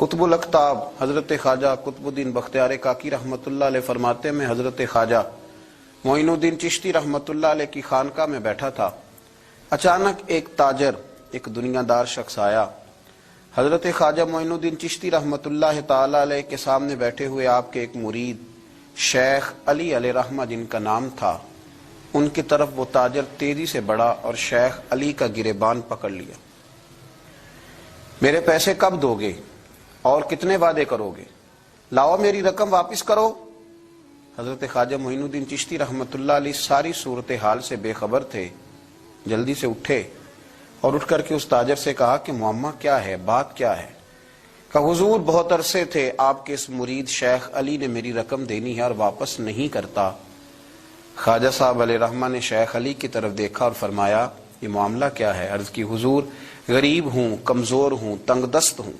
قطب الاقطاب حضرت خواجہ قطب الدین بختیار کاکی رحمۃ اللہ علیہ فرماتے ہیں، میں حضرت خواجہ معین الدین چشتی رحمۃ اللہ علیہ کی خانقاہ میں بیٹھا تھا، اچانک ایک تاجر، ایک دنیا دار شخص آیا۔ حضرت خواجہ معین الدین چشتی رحمۃ اللہ تعالی علیہ کے سامنے بیٹھے ہوئے آپ کے ایک مرید شیخ علی علیہ رحمہ جن کا نام تھا، ان کی طرف وہ تاجر تیزی سے بڑھا اور شیخ علی کا گریبان پکڑ لیا۔ میرے پیسے کب دو گے اور کتنے وعدے کرو گے؟ لاؤ میری رقم واپس کرو۔ حضرت خواجہ معین الدین چشتی رحمۃ اللہ علیہ ساری صورتحال سے بے خبر تھے، جلدی سے اٹھے اور اٹھ کر کے اس تاجر سے کہا کہ معمہ کیا ہے، بات کیا ہے؟ کہ حضور بہت عرصے تھے آپ کے اس مرید شیخ علی نے میری رقم دینی ہے اور واپس نہیں کرتا۔ خواجہ صاحب علیہ رحمہ نے شیخ علی کی طرف دیکھا اور فرمایا یہ معاملہ کیا ہے؟ عرض کی حضور غریب ہوں، کمزور ہوں، تنگ دست ہوں،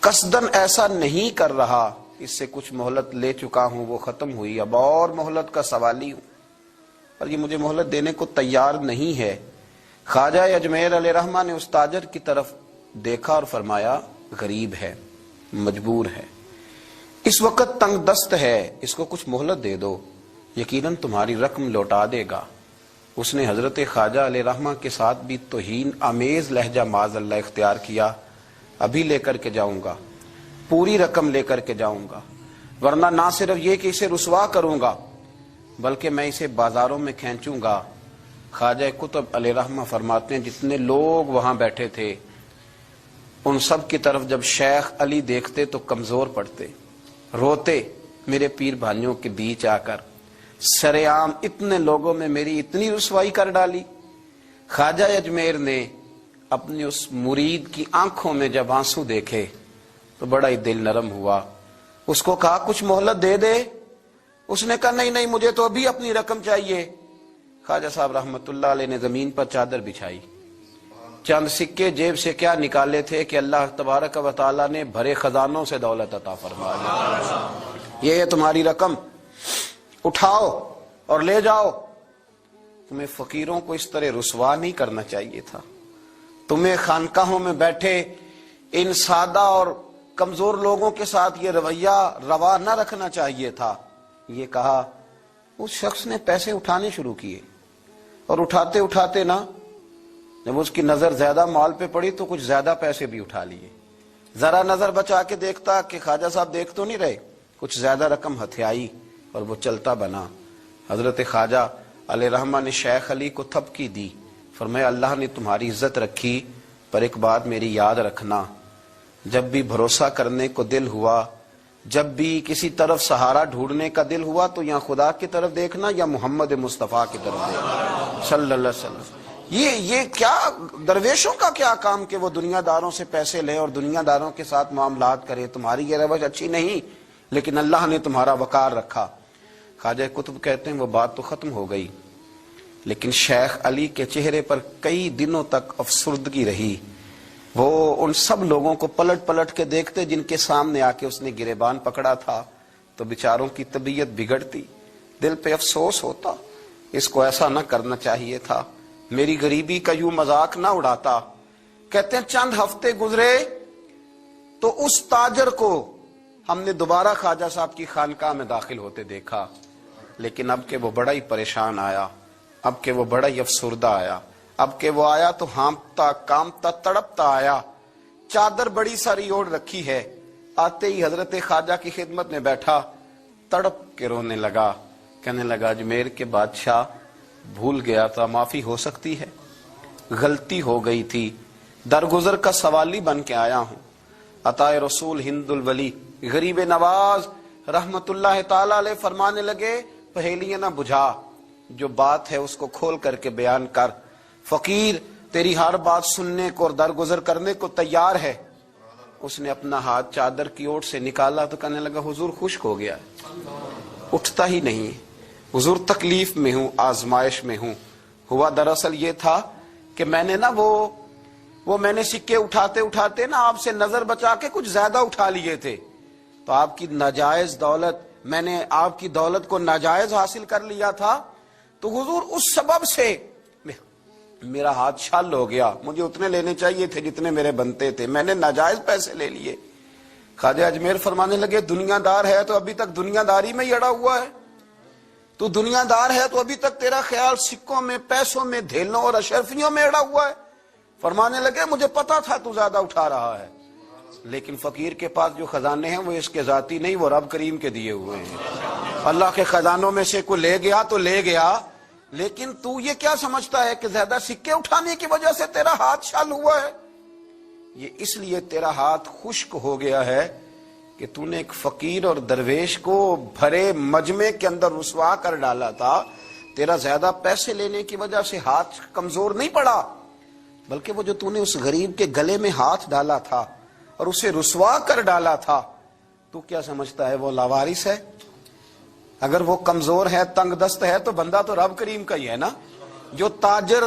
قصدن ایسا نہیں کر رہا، اس سے کچھ مہلت لے چکا ہوں، وہ ختم ہوئی، اب اور مہلت کا سوالی ہوں، اور یہ مجھے مہلت دینے کو تیار نہیں ہے۔ خواجہ اجمیر علیہ رحمہ نے اس تاجر کی طرف دیکھا اور فرمایا غریب ہے، مجبور ہے، اس وقت تنگ دست ہے، اس کو کچھ مہلت دے دو، یقیناً تمہاری رقم لوٹا دے گا۔ اس نے حضرت خواجہ علیہ رحمہ کے ساتھ بھی توہین آمیز لہجہ معاذ اللہ اختیار کیا، ابھی لے کر کے جاؤں گا، پوری رقم لے کر کے جاؤں گا، ورنہ نہ صرف یہ کہ اسے رسوا کروں گا بلکہ میں اسے بازاروں میں کھینچوں گا۔ خواجہ قطب علیہ رحمہ فرماتے ہیں جتنے لوگ وہاں بیٹھے تھے ان سب کی طرف جب شیخ علی دیکھتے تو کمزور پڑتے، روتے، میرے پیر بھائیوں کے بیچ آ کر سرعام اتنے لوگوں میں میری اتنی رسوائی کر ڈالی۔ خواجہ اجمیر نے اپنی اس مرید کی آنکھوں میں جب آنسو دیکھے تو بڑا ہی دل نرم ہوا، اس کو کہا کچھ مہلت دے دے، اس نے کہا نہیں مجھے تو ابھی اپنی رقم چاہیے۔ خواجہ صاحب رحمت اللہ علیہ نے زمین پر چادر بچھائی، چند سکے جیب سے کیا نکالے تھے کہ اللہ تبارک و تعالیٰ نے بھرے خزانوں سے دولت عطا فرمایا، یہ ہے تمہاری رقم، اٹھاؤ اور لے جاؤ۔ تمہیں فقیروں کو اس طرح رسوا نہیں کرنا چاہیے تھا، تمہیں خانقاہوں میں بیٹھے ان سادہ اور کمزور لوگوں کے ساتھ یہ رویہ روا نہ رکھنا چاہیے تھا۔ یہ کہا اس شخص نے پیسے اٹھانے شروع کیے، اور اٹھاتے اٹھاتے نا جب اس کی نظر زیادہ مال پہ پڑی تو کچھ زیادہ پیسے بھی اٹھا لیے۔ ذرا نظر بچا کے دیکھتا کہ خواجہ صاحب دیکھ تو نہیں رہے، کچھ زیادہ رقم ہتھے آئی اور وہ چلتا بنا۔ حضرت خواجہ علیہ رحمہ نے شیخ علی کو تھپکی دی، فرمایا اللہ نے تمہاری عزت رکھی، پر ایک بات میری یاد رکھنا، جب بھی بھروسہ کرنے کو دل ہوا، جب بھی کسی طرف سہارا ڈھونڈنے کا دل ہوا تو یا خدا کی طرف دیکھنا یا محمد مصطفیٰ کی طرف دیکھنا صلی اللہ علیہ وسلم۔ یہ کیا درویشوں کا کیا کام کہ وہ دنیا داروں سے پیسے لے اور دنیا داروں کے ساتھ معاملات کرے، تمہاری یہ روش اچھی نہیں، لیکن اللہ نے تمہارا وقار رکھا۔ خواجہ قطب کہتے ہیں وہ بات تو ختم ہو گئی، لیکن شیخ علی کے چہرے پر کئی دنوں تک افسردگی رہی۔ وہ ان سب لوگوں کو پلٹ پلٹ کے دیکھتے جن کے سامنے آ کے اس نے گریبان پکڑا تھا تو بیچاروں کی طبیعت بگڑتی، دل پہ افسوس ہوتا، اس کو ایسا نہ کرنا چاہیے تھا، میری غریبی کا یوں مذاق نہ اڑاتا۔ کہتے ہیں چند ہفتے گزرے تو اس تاجر کو ہم نے دوبارہ خواجہ صاحب کی خانقاہ میں داخل ہوتے دیکھا، لیکن اب کہ وہ بڑا ہی پریشان آیا، اب کہ وہ بڑا ہی افسردہ آیا، اب کہ وہ آیا تو ہانپتا کامتا تڑپتا آیا، چادر بڑی ساری اوڑھ رکھی ہے، آتے ہی حضرت خواجہ کی خدمت میں بیٹھا، تڑپ کے رونے لگا، کہنے لگا اجمیر کے بادشاہ بھول گیا تھا، معافی ہو سکتی ہے، غلطی ہو گئی تھی، درگزر کا سوالی بن کے آیا ہوں۔ عطائے رسول ہند الولی غریب نواز رحمت اللہ تعالی علیہ فرمانے لگے پہیلیاں نہ بجھا، جو بات ہے اس کو کھول کر کے بیان کر، فقیر تیری ہر بات سننے کو اور درگزر کرنے کو تیار ہے۔ اس نے اپنا ہاتھ چادر کی اوٹ سے نکالا تو کہنے لگا حضور خشک ہو گیا، اٹھتا ہی نہیں، حضور تکلیف میں ہوں، آزمائش میں ہوں۔ ہوا دراصل یہ تھا کہ میں نے نا وہ میں نے سکے اٹھاتے اٹھاتے نا آپ سے نظر بچا کے کچھ زیادہ اٹھا لیے تھے، تو آپ کی ناجائز دولت، میں نے آپ کی دولت کو ناجائز حاصل کر لیا تھا، تو حضور اس سبب سے میرا ہاتھ چھل ہو گیا، مجھے اتنے لینے چاہیے تھے جتنے میرے بنتے تھے، میں نے ناجائز پیسے لے لیے۔ خواجہ اجمیر فرمانے لگے دنیا دار ہے تو ابھی تک دنیا داری میں ہی اڑا ہوا ہے، تو دنیا دار ہے تو ابھی تک تیرا خیال سکوں میں، پیسوں میں، دھیلوں اور اشرفیوں میں اڑا ہوا ہے۔ فرمانے لگے مجھے پتا تھا تو زیادہ اٹھا رہا ہے، لیکن فقیر کے پاس جو خزانے ہیں وہ اس کے ذاتی نہیں، وہ رب کریم کے دیے ہوئے ہیں۔ اللہ کے خزانوں میں سے کوئی لے گیا تو لے گیا، لیکن تو یہ کیا سمجھتا ہے کہ زیادہ سکے اٹھانے کی وجہ سے تیرا ہاتھ شل ہوا ہے؟ یہ اس لیے تیرا ہاتھ خشک ہو گیا ہے کہ تو نے ایک فقیر اور درویش کو بھرے مجمع کے اندر رسوا کر ڈالا تھا۔ تیرا زیادہ پیسے لینے کی وجہ سے ہاتھ کمزور نہیں پڑا، بلکہ وہ جو تو نے اس غریب کے گلے میں ہاتھ ڈالا تھا اور اسے رسوا کر ڈالا تھا، تو کیا سمجھتا ہے وہ لاوارث ہے؟ اگر وہ کمزور ہے، تنگ دست ہے، تو بندہ تو رب کریم کا ہی ہے نا۔ جو تاجر،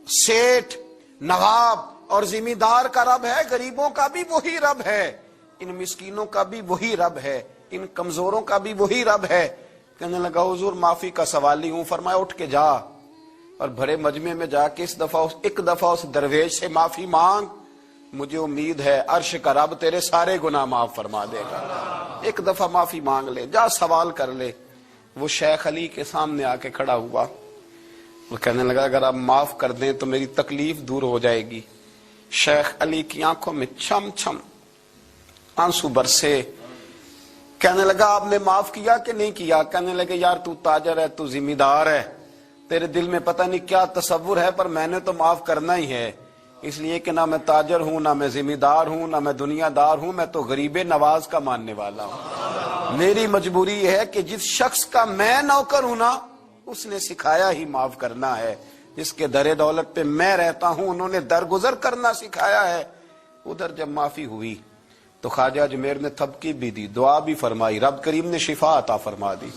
سیٹھ، نواب اور ذمہ دار کا رب ہے، غریبوں کا بھی وہی رب ہے، ان مسکینوں کا بھی وہی رب ہے، ان کمزوروں کا بھی وہی رب ہے۔ کہنے لگا حضور معافی کا سوالی ہوں۔ فرمایا اٹھ کے جا اور بڑے مجمع میں جا کے ایک دفعہ اس درویش سے معافی مانگ، مجھے امید ہے عرش کا رب تیرے سارے گناہ معاف فرما دے گا۔ ایک دفعہ معافی مانگ لے، جا سوال کر لے۔ وہ شیخ علی کے سامنے آ کے کھڑا ہوا، وہ کہنے لگا اگر آپ معاف کر دیں تو میری تکلیف دور ہو جائے گی۔ شیخ علی کی آنکھوں میں چھم چھم آنسو برسے۔ کہنے لگا آپ نے معاف کیا کہ نہیں کیا؟ کہنے لگے یار تو تاجر ہے، تو ذمہ دار ہے، تیرے دل میں پتہ نہیں کیا تصور ہے، پر میں نے تو معاف کرنا ہی ہے، اس لیے کہ نہ میں تاجر ہوں، نہ میں ذمہ دار ہوں، نہ میں دنیا دار ہوں، میں تو غریب نواز کا ماننے والا ہوں۔ میری مجبوری یہ ہے کہ جس شخص کا میں نوکر ہوں نا، اس نے سکھایا ہی معاف کرنا ہے۔ جس کے در دولت پہ میں رہتا ہوں، انہوں نے درگزر کرنا سکھایا ہے۔ ادھر جب معافی ہوئی تو خواجہ اجمیر نے تھپکی بھی دی، دعا بھی فرمائی، رب کریم نے شفا عطا فرما دی۔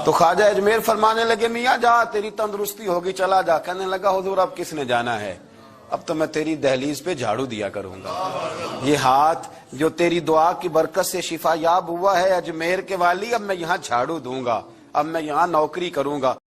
تو خواجہ اجمیر فرمانے لگے میاں جا، تیری تندرستی ہوگی، چلا جا۔ کہنے لگا حضور اب کس نے جانا ہے، اب تو میں تیری دہلیز پہ جھاڑو دیا کروں گا۔ یہ ہاتھ جو تیری دعا کی برکت سے شفا یاب ہوا ہے اجمیر کے والی، اب میں یہاں جھاڑو دوں گا، اب میں یہاں نوکری کروں گا۔